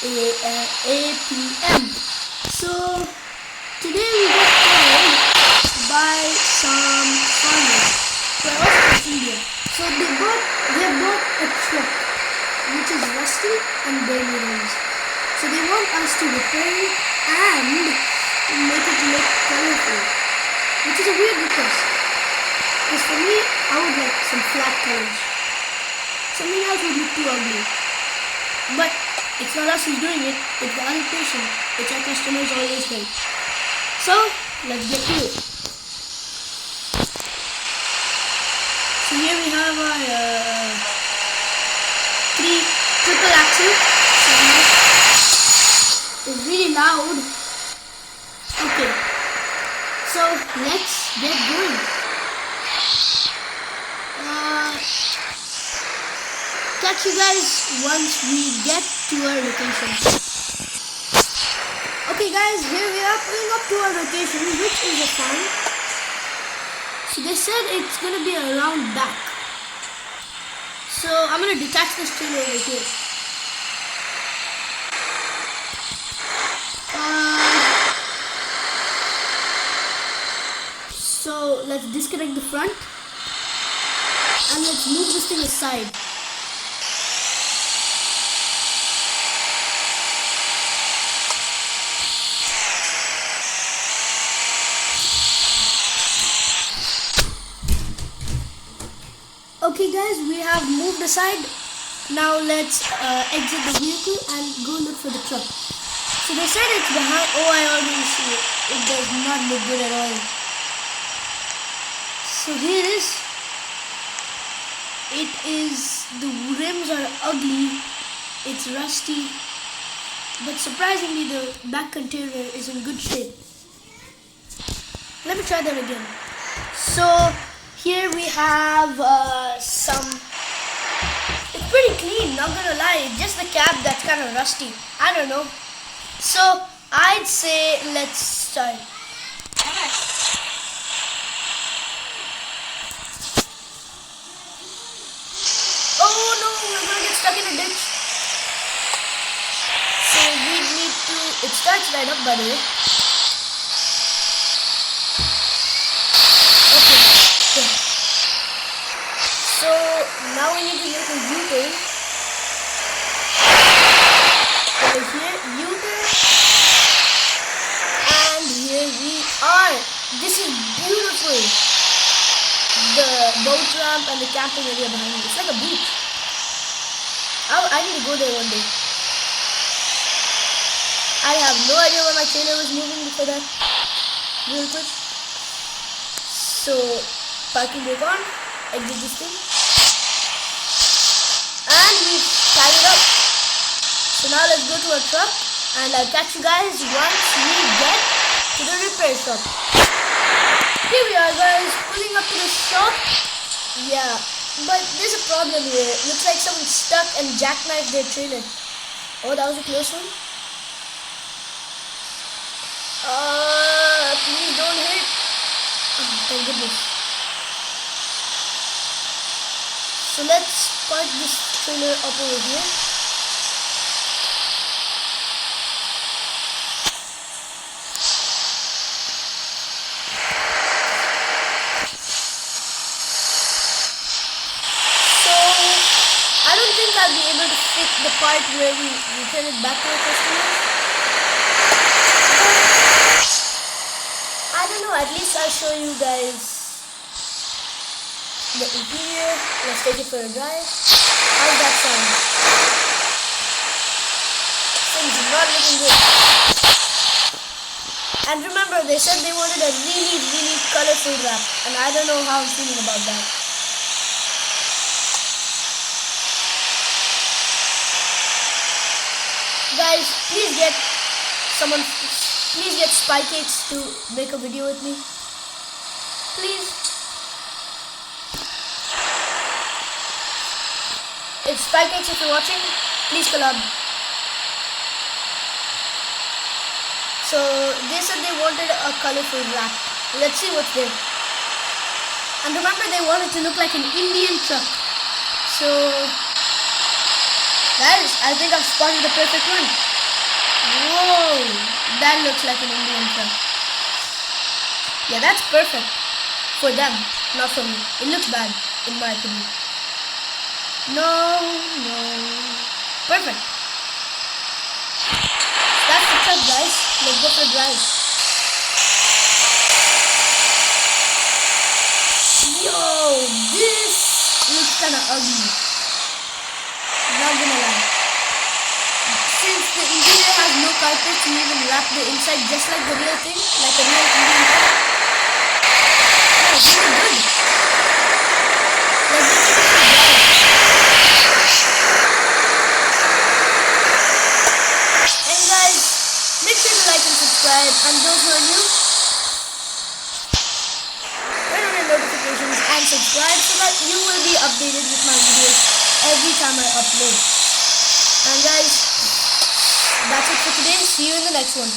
p.m. So today we got called by some farmers who are also from India. So they bought a truck which is rusty and barely runs. So they want us to repair it and make it look colorful, which is a weird request. Because for me, I would like some flat colors. Something else would look too ugly. But it's not us who's doing it, it's the other person, which our customers always help. So, let's get to it. So here we have our triple axle. It's really loud. Okay, so let's get going. Catch you guys once we get to our location. Okay guys, here we are pulling up to our location, which is a farm. So they said it's gonna be around back. So I'm gonna detach this trailer over here. So let's disconnect the front and let's move this thing aside. Okay guys, we have moved aside. Now let's exit the vehicle and go look for the truck. So they said it's behind. Oh, I already see it. It does not look good at all. So here it is. The rims are ugly. It's rusty. But surprisingly, the back container is in good shape. Let me try that again. So here we have it's pretty clean, not gonna lie. It's just the cab that's kind of rusty. I don't know. So I'd say let's start. Oh no, we're gonna get stuck in a ditch. So we need to. It starts right up, by the way. So now we need to make a U-turn. Over here, U-turn. And here we are. This is beautiful. The boat ramp and the camping area behind me. It's like a beach. I need to go there one day. I have no idea why my trailer was moving before that. Real quick. So, parking brake on. Exit this thing. And we tied it up. So now let's go to our truck and I'll catch you guys once we get to the repair shop. Here we are guys, pulling up to the shop. Yeah, but there's a problem here. Looks like someone stuck and jackknifed their trailer. Oh, that was a close one. Please don't hit. Oh, thank goodness. So let's park this trailer up over here. So I don't think I'll be able to fit the part where we return it back to our customers. I don't know, at least I'll show you guys the interior. Let's take it for a drive. How's that sound? Things not looking good. And remember, they said they wanted a really, really colorful wrap, and I don't know how I'm feeling about that. Guys, please get Spy Cakes to make a video with me. Please. If Spy Cakes, if you're watching, please collab. So they said they wanted a colorful wrap. Let's see what's there. And remember, they wanted to look like an Indian truck. So guys, I think I've spotted the perfect one. Whoa, that looks like an Indian truck. Yeah, that's perfect for them, not for me. It looks bad, in my opinion. No, no. Perfect. That's the truck, guys. Let's go for a drive. Yo, this looks kind of ugly. Not gonna lie. Since the interior has no carpets, you even wrap the inside just like the real thing, like a real Indian truck. Yeah, it's really good. Let's just take it for a drive. And guys, make sure to like and subscribe. And those who are new, turn on your notifications and subscribe so that you will be updated with my videos every time I upload. And guys, that's it for today. See you in the next one.